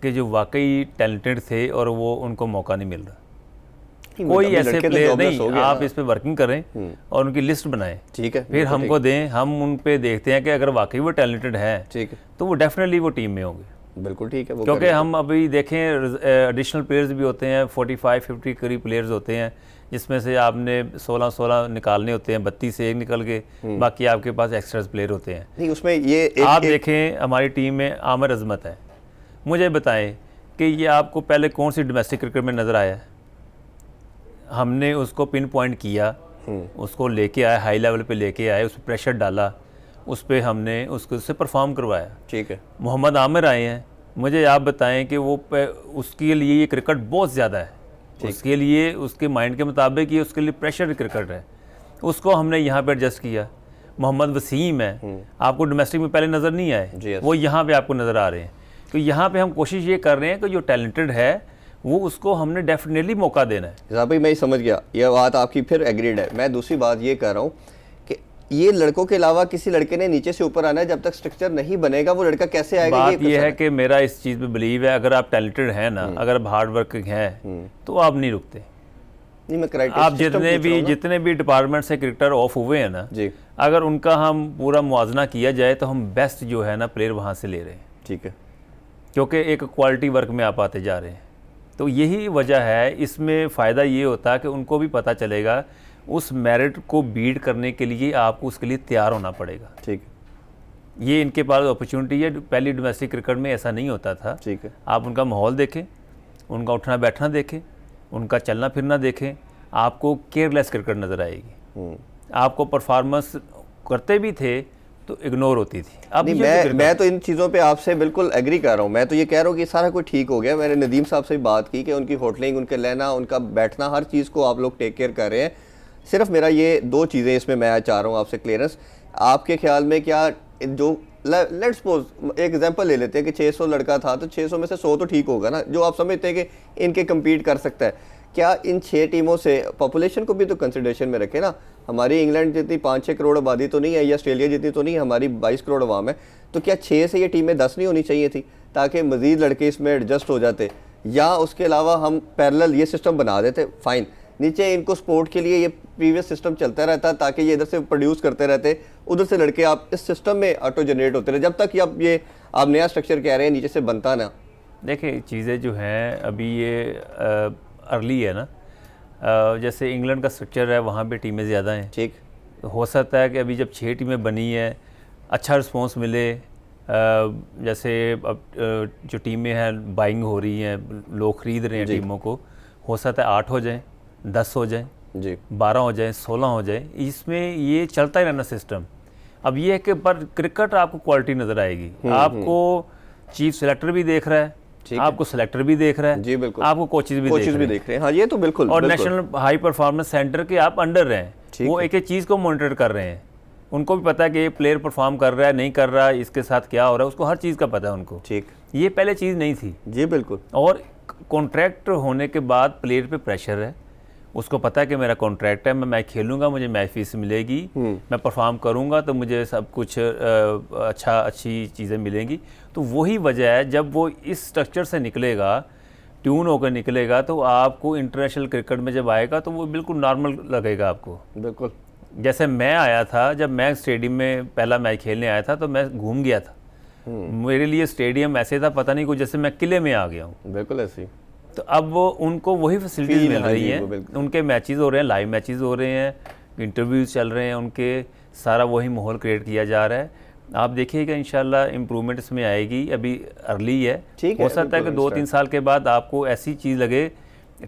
कि जो वाकई टैलेंटेड थे और वो उनको मौका नहीं मिल रहा। कोई ऐसे प्लेयर नहीं, आप इस पे वर्किंग करें और उनकी लिस्ट बनाएं, ठीक है, फिर हमको दें, हम उन पे देखते हैं कि अगर वाकई वो टैलेंटेड है, ठीक है, तो वो डेफिनेटली वो टीम में होंगे। बिल्कुल ठीक है, क्योंकि हम अभी देखें एडिशनल प्लेयर्स भी होते हैं, 45-50 करीब प्लेयर्स होते हैं, जिसमें से आपने 16 निकालने होते हैं, 32 से एक निकल के, बाकी आपके पास एक्स्ट्रास प्लेयर होते हैं। नहीं, उसमें ये आप देखें हमारी टीम में आमिर अजमत है, मुझे बताएं कि ये आपको पहले कौन सी डोमेस्टिक क्रिकेट में नज़र आया? हमने उसको पिन पॉइंट किया, उसको लेके आए, हाई लेवल पे लेके आए, उस पर प्रेशर डाला, उस पर हमने उससे परफॉर्म करवाया। ठीक है, मोहम्मद आमिर आए हैं, मुझे आप बताएं कि वो उसके लिए ये क्रिकेट बहुत ज़्यादा है, उसके लिए, उसके माइंड के मुताबिक ये उसके लिए प्रेशर क्रिकेट है, उसको हमने यहाँ पे एडजस्ट किया। मोहम्मद वसीम है, आपको डोमेस्टिक में पहले नज़र नहीं आए, वो यहाँ पे आपको नज़र आ रहे हैं। तो यहाँ पे हम कोशिश ये कर रहे हैं कि जो टैलेंटेड है वो उसको हमने डेफिनेटली मौका देना है। रज़ा भाई मैं समझ गया, ये बात आपकी फिर एग्रीड है। मैं दूसरी बात ये कह रहा हूँ कि ये लड़कों के अलावा किसी लड़के ने नीचे से ऊपर आना है, जब तक स्ट्रक्चर नहीं बनेगा वो लड़का कैसे आएगा? बात ये है कि मेरा इस चीज़ पे बिलीव है, अगर आप टैलेंटेड हैं ना, अगर आप हार्ड वर्किंग हैं तो आप नहीं रुकते। नहीं, मैं आप जितने भी डिपार्टमेंट से क्रिकेटर ऑफ हुए हैं ना जी, अगर उनका हम पूरा मुआवजना किया जाए तो हम बेस्ट जो है ना प्लेयर वहाँ से ले रहे हैं। ठीक है, क्योंकि एक क्वालिटी वर्क में आप आते जा रहे हैं, तो यही वजह है। इसमें फ़ायदा ये होता है कि उनको भी पता चलेगा उस मेरिट को बीट करने के लिए आपको उसके लिए तैयार होना पड़ेगा। ठीक, ये इनके पास अपॉर्चुनिटी है, पहली डोमेस्टिक क्रिकेट में ऐसा नहीं होता था। ठीक है, आप उनका माहौल देखें, उनका उठना बैठना देखें, उनका चलना फिरना देखें, आपको केयरलेस क्रिकेट नज़र आएगी। आपको परफॉर्मेंस करते भी थे तो इग्नोर होती थी। अब मैं तो इन चीज़ों पे आपसे बिल्कुल एग्री कर रहा हूँ। मैं तो ये कह रहा हूँ कि सारा कुछ ठीक हो गया। मैंने नदीम साहब से बात की कि उनकी होटलिंग, उनके लेना, उनका बैठना, हर चीज़ को आप लोग टेक केयर कर रहे हैं। सिर्फ मेरा ये 2 चीज़ें इसमें मैं चाह रहा हूँ आपसे क्लियरेंस, आपके ख्याल में क्या जो लेट्स सपोज एक एग्जांपल ले लेते हैं कि 600 लड़का था तो 600 में से 100 तो ठीक होगा ना, जो आप समझते हैं कि इनके कम्पीट कर सकता है। क्या इन 6 टीमों से पॉपुलेशन को भी तो कंसिडरेशन में रखें ना, हमारी इंग्लैंड जितनी 5-6 करोड़ आबादी तो नहीं है, या ऑस्ट्रेलिया जितनी तो नहीं है, हमारी 22 करोड़ आवाम है, तो क्या 6 से ये टीमें 10 नहीं होनी चाहिए थी ताकि मज़ीद लड़के इसमें एडजस्ट हो जाते, या उसके अलावा हम पैरेलल ये सिस्टम बना देते, फाइन, नीचे इनको सपोर्ट के लिए ये प्रीवियस सिस्टम चलता रहता ताकि ये इधर से प्रोड्यूस करते रहते, उधर से लड़के आप इस सिस्टम में ऑटो जनरेट होते रहे, जब तक ये आप नया स्ट्रक्चर कह रहे हैं नीचे से बनता ना। देखिए चीज़ें जो हैं अभी ये अर्ली है ना, जैसे इंग्लैंड का स्ट्रक्चर है वहाँ पे टीमें ज़्यादा हैं, ठीक हो सकता है कि अभी जब 6 टीमें बनी है अच्छा रिस्पॉन्स मिले, जैसे अब जो टीमें हैं बाइंग हो रही हैं, लोग ख़रीद रहे हैं टीमों को, हो सकता है 8 हो जाएं, 10 हो जाएं जी, 12 हो जाएं, 16 हो जाएं, इसमें ये चलता ही रहना सिस्टम। अब ये है कि पर क्रिकेट आपको क्वालिटी नज़र आएगी, आपको चीफ सेलेक्टर भी देख रहा है, आपको सेलेक्टर भी देख रहा है, जी बिल्कुल, आपको कोचेज भी देख रहे हैं, हाँ ये तो बिल्कुल, और नेशनल हाई परफॉर्मेंस सेंटर के आप अंडर रहे हैं, वो एक एक चीज़ को मॉनिटर कर रहे हैं, उनको भी पता है कि ये प्लेयर परफॉर्म कर रहा है नहीं कर रहा है, इसके साथ क्या हो रहा है, उसको हर चीज़ का पता है उनको। ठीक, ये पहले चीज़ नहीं थी जी बिल्कुल। और कॉन्ट्रैक्ट होने के बाद प्लेयर पे प्रेशर है, उसको पता है कि मेरा कॉन्ट्रैक्ट है, मैं मैच खेलूंगा, मुझे मैच फीस मिलेगी, मैं परफॉर्म करूंगा तो मुझे सब कुछ अच्छी चीज़ें मिलेंगी। तो वही वजह है जब वो इस स्ट्रक्चर से निकलेगा, ट्यून होकर निकलेगा, तो आपको इंटरनेशनल क्रिकेट में जब आएगा तो वो बिल्कुल नॉर्मल लगेगा आपको। बिल्कुल, जैसे मैं आया था, जब मैं स्टेडियम में पहला मैच खेलने आया था तो मैं घूम गया था, मेरे लिए स्टेडियम ऐसे था पता नहीं कुछ जैसे मैं किले में आ गया हूँ। बिल्कुल ऐसे ही। तो अब वो उनको वही फैसिलिटीज़ मिल रही हैं, उनके मैचेस हो रहे हैं, लाइव मैचेस हो रहे हैं, इंटरव्यूज़ चल रहे हैं उनके, सारा वही माहौल क्रिएट किया जा रहा है। आप देखिएगा इंशाल्लाह इम्प्रूवमेंट इसमें आएगी, अभी अर्ली है, हो सकता है कि 2-3 साल के बाद आपको ऐसी चीज़ लगे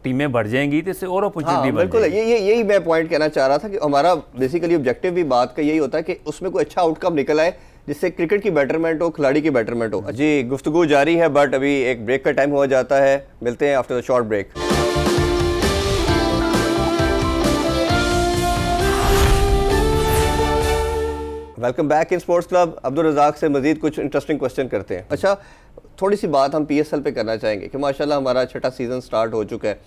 टीमें बढ़ जाएंगी तो इससे और अपॉर्चुनिटी बन बिल्कुल, यही मैं पॉइंट कहना चाह रहा था कि हमारा बेसिकली ऑब्जेक्टिव भी बात का यही होता है कि उसमें कोई अच्छा आउटकम निकल आए जिससे क्रिकेट की बेटरमेंट हो, खिलाड़ी की बेटरमेंट हो। जी, गुफ्तगू जारी है बट अभी एक ब्रेक का टाइम हो जाता है, मिलते हैं after the short break. Welcome back in sports club. Abdul Razzaq से मजीद कुछ इंटरेस्टिंग क्वेश्चन करते हैं। अच्छा, थोड़ी सी बात हम पीएसएल पे करना चाहेंगे कि माशाल्लाह हमारा 6ठा सीज़न स्टार्ट हो चुका है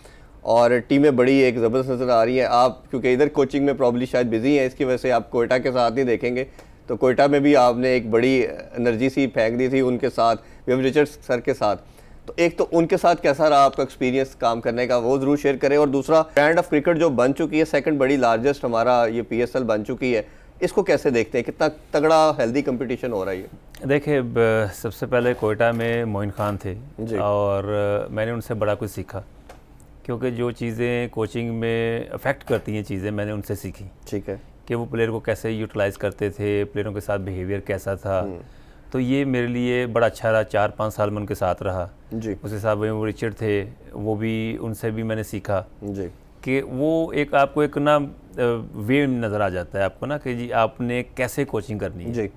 और टीमें बड़ी एक ज़बरदस्त नज़र आ रही हैं। आप क्योंकि इधर कोचिंग में प्रॉब्ली शायद बिजी हैं, इसकी वजह से आप कोयटा के साथ नहीं देखेंगे, तो कोयटा में भी आपने एक बड़ी एनर्जी सी फेंक दी थी उनके साथ, विव रिचर्ड्स सर के साथ। तो एक तो उनके साथ कैसा रहा आपका एक्सपीरियंस काम करने का, वो ज़रूर शेयर करें। और दूसरा, ब्रांड ऑफ क्रिकेट जो बन चुकी है, सेकंड बड़ी लार्जेस्ट हमारा ये पीएसएल बन चुकी है, इसको कैसे देखते हैं, कितना तगड़ा हेल्दी कंपटीशन हो रहा है ये? देखिए, सबसे पहले कोयटा में मोइन खान थे और मैंने उनसे बड़ा कुछ सीखा, क्योंकि जो चीज़ें कोचिंग में अफेक्ट करती हैं चीज़ें मैंने उनसे सीखी। ठीक है, कि वो प्लेयर को कैसे यूटिलाइज़ करते थे, प्लेयरों के साथ बिहेवियर कैसा था, तो ये मेरे लिए बड़ा अच्छा रहा। 4-5 साल में उनके साथ रहा जी। उसके साथ वो रिचर्ड थे, वो भी उनसे भी मैंने सीखा जी, कि वो एक आपको एक ना वे नज़र आ जाता है आपको ना कि जी आपने कैसे कोचिंग करनी है जी।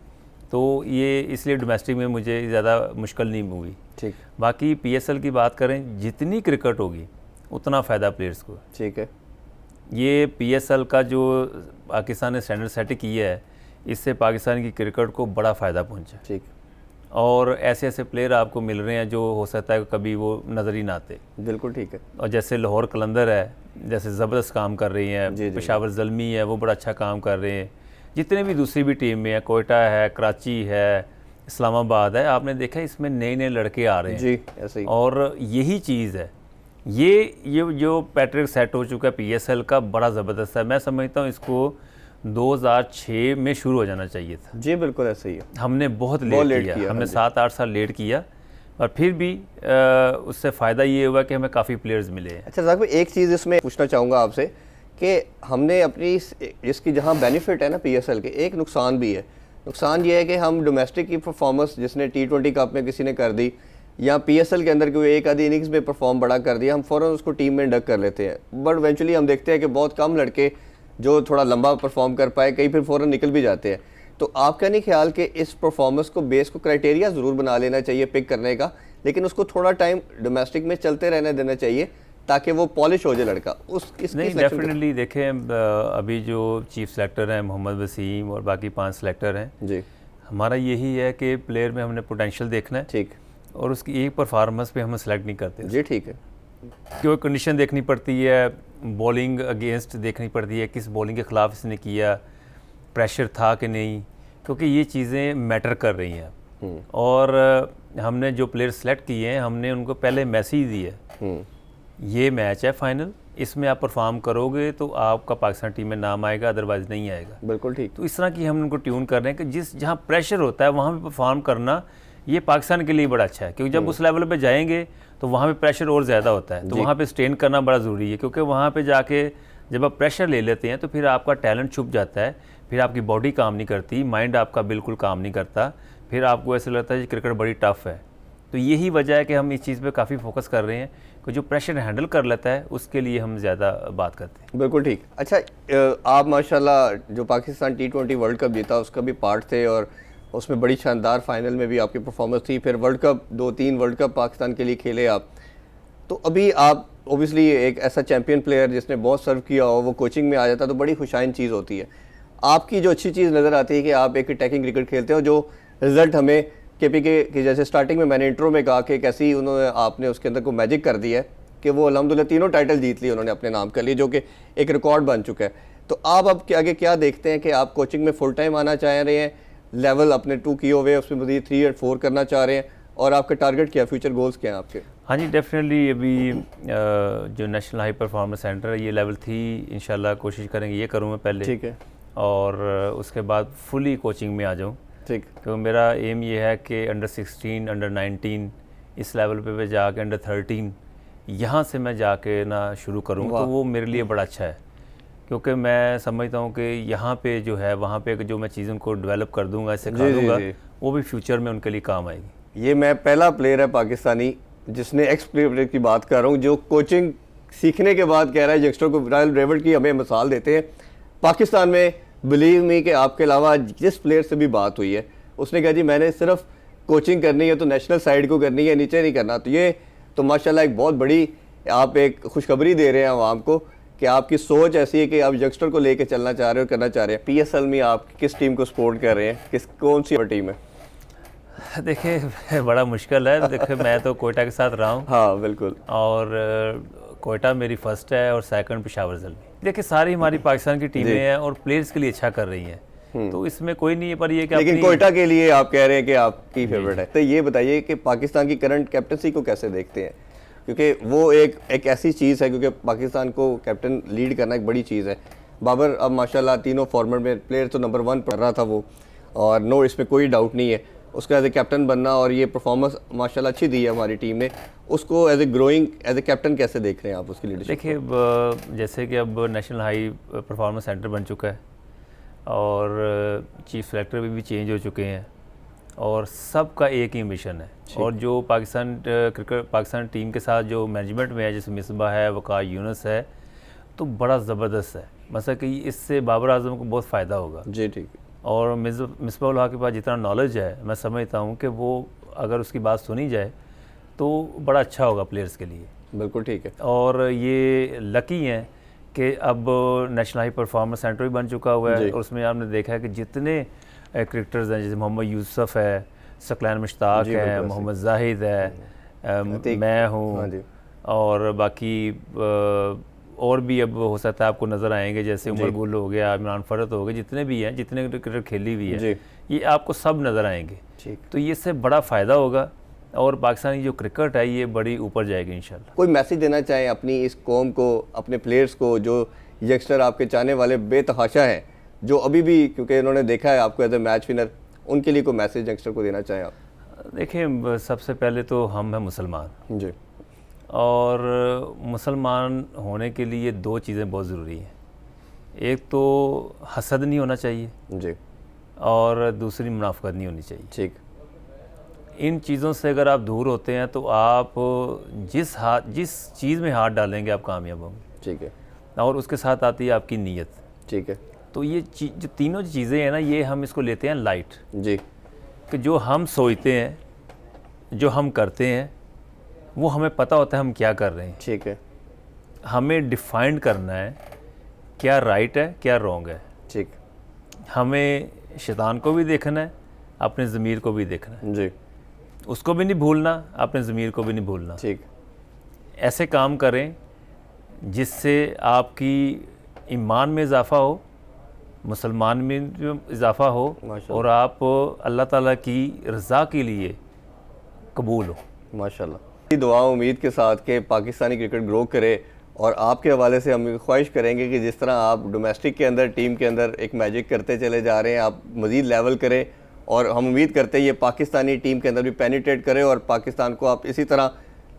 तो ये इसलिए डोमेस्टिक में मुझे ज़्यादा मुश्किल नहीं हुई। ठीक, बाकी पीएसएल की बात करें, जितनी क्रिकेट होगी उतना फ़ायदा प्लेयर्स को। ठीक है, ये पीएसएल का जो पाकिस्तान ने स्टैंडर्ड सेट किया है, इससे पाकिस्तान की क्रिकेट को बड़ा फ़ायदा पहुंचा। ठीक, और ऐसे ऐसे प्लेयर आपको मिल रहे हैं जो हो सकता है कभी वो नज़र ही ना आते। बिल्कुल ठीक है, और जैसे लाहौर कलंदर है, जैसे ज़बरदस्त काम कर रही हैं, पेशावर ज़ल्मी है, वो बड़ा अच्छा काम कर रहे हैं, जितने भी दूसरी भी टीम में है, कोयटा है, कराची है, इस्लामाबाद है, आपने देखा इसमें नए नए लड़के आ रहे हैं जी, ऐसे ही। और यही चीज़ है, ये जो पैटर्न सेट हो चुका है पीएसएल का, बड़ा ज़बरदस्त है। मैं समझता हूँ इसको 2006 में शुरू हो जाना चाहिए था जी। बिल्कुल ऐसे ही है, हमने बहुत लेट किया, हमने 7-8 साल लेट किया, और फिर भी उससे फ़ायदा ये हुआ कि हमें काफ़ी प्लेयर्स मिले हैं। अच्छा साहब, एक चीज़ इसमें पूछना चाहूँगा आपसे कि हमने अपनी इसकी जहाँ बेनिफिट है ना पीएसएल के, एक नुकसान भी है। नुकसान ये है कि हम डोमेस्टिक की परफॉर्मेंस जिसने T20 कप में किसी ने कर दी, या पीएसएल के अंदर कोई एक आधी इनिंग्स में परफॉर्म बड़ा कर दिया, हम फ़ौरन उसको टीम में इंडक्ट कर लेते हैं, बट इवेंचुअली हम देखते हैं कि बहुत कम लड़के जो थोड़ा लंबा परफॉर्म कर पाए, कई फिर फ़ौरन निकल भी जाते हैं। तो आपका नहीं ख्याल कि इस परफॉर्मेंस को बेस को क्राइटेरिया ज़रूर बना लेना चाहिए पिक करने का, लेकिन उसको थोड़ा टाइम डोमेस्टिक में चलते रहने देना चाहिए ताकि वो पॉलिश हो जाए लड़का? उस इसकी नहीं, selection डेफिनेटली देखें, अभी जो चीफ सेलेक्टर हैं मोहम्मद वसीम और बाकी 5 सेलेक्टर हैं, जी हमारा यही है कि प्लेयर में हमने पोटेंशियल देखना है ठीक, और उसकी एक परफॉर्मेंस पे हम सेलेक्ट नहीं करते। जी ठीक है, क्यों कंडीशन देखनी पड़ती है, बॉलिंग अगेंस्ट देखनी पड़ती है, किस बॉलिंग के ख़िलाफ़ इसने किया, प्रेशर था कि नहीं, क्योंकि ये चीज़ें मैटर कर रही हैं। और हमने जो प्लेयर सेलेक्ट किए हैं हमने उनको पहले मैसेज दिए, ये मैच है फाइनल, इसमें आप परफॉर्म करोगे तो आपका पाकिस्तान टीम में नाम आएगा, अदरवाइज़ नहीं आएगा। बिल्कुल ठीक, तो इस तरह की हम उनको ट्यून कर रहे हैं कि जहाँ प्रेशर होता है वहाँ पे परफॉर्म करना ये पाकिस्तान के लिए बड़ा अच्छा है, क्योंकि जब उस लेवल पे जाएंगे तो वहाँ पे प्रेशर और ज़्यादा होता है, तो वहाँ पे स्ट्रेन करना बड़ा ज़रूरी है, क्योंकि वहाँ पे जाके जब आप प्रेशर ले लेते हैं तो फिर आपका टैलेंट छुप जाता है, फिर आपकी बॉडी काम नहीं करती, माइंड आपका बिल्कुल काम नहीं करता, फिर आपको ऐसा लगता है कि क्रिकेट बड़ी टफ है। तो यही वजह है कि हम इस चीज़ पे काफ़ी फोकस कर रहे हैं कि जो प्रेशर हैंडल कर लेता है उसके लिए हम ज़्यादा बात करते हैं। बिल्कुल ठीक। अच्छा, आप माशाल्लाह जो पाकिस्तान T20 वर्ल्ड कप जीता उसका भी पार्ट थे और उसमें बड़ी शानदार फाइनल में भी आपकी परफॉर्मेंस थी, फिर world cup 2-3 world cup Pakistan के लिए खेले आप। तो अभी आप ओबियसली एक ऐसा चैम्पियन प्लेयर जिसने बहुत सर्व किया हो वो कोचिंग में आ जाता तो बड़ी खुशाइन चीज़ होती है। आपकी जो अच्छी चीज़ नज़र आती है कि आप एक अटैकिंग क्रिकेट खेलते हो, जो रिजल्ट हमें KPK की जैसे स्टार्टिंग में मैंने इंट्रो में कहा कि कैसी उन्होंने आपने उसके अंदर को मैजिक कर दिया है कि वो अल्हम्दुलिल्लाह 3 टाइटल जीत लिए उन्होंने अपने नाम कर लिए, जो कि एक रिकॉर्ड बन चुका है। तो आप अब आगे क्या देखते हैं कि आप कोचिंग में फुल टाइम आना चाह रहे हैं, लेवल अपने 2 किए हुए उसमें मज़ीद 3 और 4 करना चाह रहे हैं, और आपका टारगेट क्या, फ्यूचर गोल्स क्या हैं आपके? हाँ जी, डेफिनेटली अभी जो नेशनल हाई परफॉर्मेंस सेंटर है ये लेवल 3 इंशाल्लाह कोशिश करेंगे, ये करूँ मैं पहले, ठीक है, और उसके बाद फुली कोचिंग में आ जाऊँ, ठीक, क्योंकि मेरा एम ये है कि अंडर 16, अंडर 19 इस लेवल पे मैं जाके अंडर 13 यहाँ से मैं जाके ना शुरू करूँ, तो वो मेरे लिए बड़ा अच्छा है, क्योंकि मैं समझता हूँ कि यहाँ पे जो है वहाँ पे जो मैं चीज़ों को डेवलप कर दूँगा, सिखा दूँगा, वो भी फ्यूचर में उनके लिए काम आएगी। ये मैं पहला प्लेयर है पाकिस्तानी जिसने एक्स प्लेयर की बात कर रहा हूँ जो कोचिंग सीखने के बाद कह रहा है यंगस्टर को, रॉयल रेवल्ट की हमें मिसाल देते हैं पाकिस्तान में। बिलीव मी कि आपके अलावा जिस प्लेयर से भी बात हुई है उसने कहा जी मैंने सिर्फ कोचिंग करनी है तो नेशनल साइड को करनी है, नीचे नहीं करना। तो ये तो माशाल्लाह एक बहुत बड़ी आप एक खुशखबरी दे रहे हैं आवाम को कि आपकी सोच ऐसी है कि आप यंगस्टर को लेके चलना चाह रहे हो, करना चाह रहे हैं। PSL में आप किस टीम को सपोर्ट कर रहे हैं, कौन सी टीम है? देखिए बड़ा मुश्किल है, देखिए मैं तो कोयटा के साथ रहा हूँ, हाँ बिल्कुल, और कोयटा मेरी फर्स्ट है और सेकंड पेशावर ज़ल्मी। देखिए सारी हमारी पाकिस्तान की टीमें हैं और प्लेयर्स के लिए अच्छा कर रही हैं, तो इसमें कोई नहीं है, पर ये कि लेकिन कोयटा के लिए आप कह रहे हैं कि आपकी फेवरेट है। तो ये बताइए कि पाकिस्तान की करंट कैप्टनसी को कैसे देखते हैं, क्योंकि वो एक ऐसी चीज़ है, क्योंकि पाकिस्तान को कैप्टन लीड करना एक बड़ी चीज़ है। बाबर अब माशाल्लाह तीनों फॉर्मेट में प्लेयर तो नंबर 1 पर रहा था वो, और नो इसमें कोई डाउट नहीं है उसका एज ए कैप्टन बनना, और ये परफॉर्मेंस माशाल्लाह अच्छी दी है हमारी टीम ने। उसको as a growing as a captain कैसे देख रहे हैं आप उसकी लीडरशिप? देखिए जैसे कि अब नेशनल हाई परफॉर्मेंस सेंटर बन चुका है और चीफ सेलेक्टर भी चेंज हो चुके हैं, और सबका एक ही मिशन है, और जो पाकिस्तान टीम के साथ जो मैनेजमेंट में है, जैसे मिसबा है, वक़ार यूनुस है, तो बड़ा ज़बरदस्त है। मतलब कि इससे बाबर आजम को बहुत फ़ायदा होगा जी ठीक है, और मिसबाहुल हक के पास जितना नॉलेज है मैं समझता हूँ कि वो अगर उसकी बात सुनी जाए तो बड़ा अच्छा होगा प्लेयर्स के लिए। बिल्कुल ठीक है, और ये लकी हैं कि अब नेशनल हाई परफॉर्मेंस सेंटर भी बन चुका हुआ है, और उसमें आपने देखा है कि जितने क्रिकेटर्स हैं, जैसे मोहम्मद यूसुफ है, सकलैन मुश्ताक है, मोहम्मद जाहिद है, मैं हूँ, और बाकी और भी अब हो सकता है आपको नज़र आएंगे, जैसे उमर गुल हो गया, इमरान फरत हो गए, जितने भी हैं, जितने क्रिकेटर खेली हुई है, ये आपको सब नज़र आएंगे। तो ये इससे बड़ा फ़ायदा होगा और पाकिस्तानी जो क्रिकेट है ये बड़ी ऊपर जाएगी इंशाल्लाह। कोई मैसेज देना चाहें अपनी इस कौम को, अपने प्लेयर्स को, जो यंगस्टर आपके चाहने वाले बेतहाशा हैं, जो अभी भी क्योंकि उन्होंने देखा है आपको एज ए मैच विनर, उनके लिए कोई मैसेज यंगस्टर को देना चाहें आप? देखिए सबसे पहले तो हम हैं मुसलमान जी, और मुसलमान होने के लिए 2 चीज़ें बहुत ज़रूरी हैं। एक तो हसद नहीं होना चाहिए जी, और दूसरी मुनाफकत नहीं होनी चाहिए। ठीक, इन चीज़ों से अगर आप दूर होते हैं तो आप जिस चीज़ में हाथ डालेंगे आप कामयाब होंगे। ठीक है, और उसके साथ आती है आपकी नीयत। ठीक है, तो ये जो तीनों चीज़ें हैं ना, ये हम इसको लेते हैं लाइट, जी, कि जो हम सोचते हैं, जो हम करते हैं, वो हमें पता होता है हम क्या कर रहे हैं। ठीक है, हमें डिफाइन करना है क्या राइट है क्या रॉन्ग है। ठीक। हमें शैतान को भी देखना है, अपने ज़मीर को भी देखना है। जी। उसको भी नहीं भूलना, अपने ज़मीर को भी नहीं भूलना। ठीक। ऐसे काम करें जिससे आपकी ईमान में इजाफ़ा हो, मुसलमान में जो इजाफ़ा हो, और आप अल्लाह ताला की रज़ा के लिए कबूल हो। माशाल्लाह। दुआ उम्मीद के साथ कि पाकिस्तानी क्रिकेट ग्रो करे, और आपके हवाले से हम ख्वाहिश करेंगे कि जिस तरह आप डोमेस्टिक के अंदर टीम के अंदर एक मैजिक करते चले जा रहे हैं, आप मज़ीद लेवल करें, और हम उम्मीद करते हैं ये पाकिस्तानी टीम के अंदर भी पेनिट्रेट करे, और पाकिस्तान को आप इसी तरह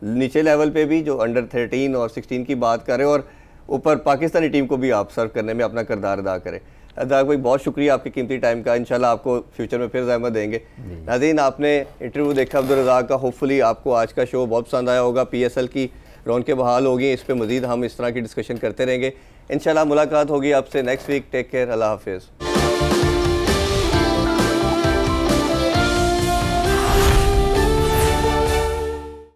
नीचे लेवल पे भी जो अंडर 13 और 16 की बात करें, और ऊपर पाकिस्तानी टीम को भी आप सर्व करने में अपना किरदार अदा करें। अदाक भाई बहुत शुक्रिया आपके कीमती टाइम का, इंशाल्लाह आपको फ्यूचर में फिर ज़हमत देंगे। नाज़रीन, आपने इंटरव्यू देखा अब्दुल रज़ाक का, होपफुली आपको आज का शो बहुत पसंद आया होगा। PSL की रौनकें बहाल होगी, इस पर मज़ीद हम इस तरह की डिस्कशन करते रहेंगे। इंशाल्लाह मुलाकात होगी आपसे नेक्स्ट वीक। टेक केयर, अल्लाह हाफिज़।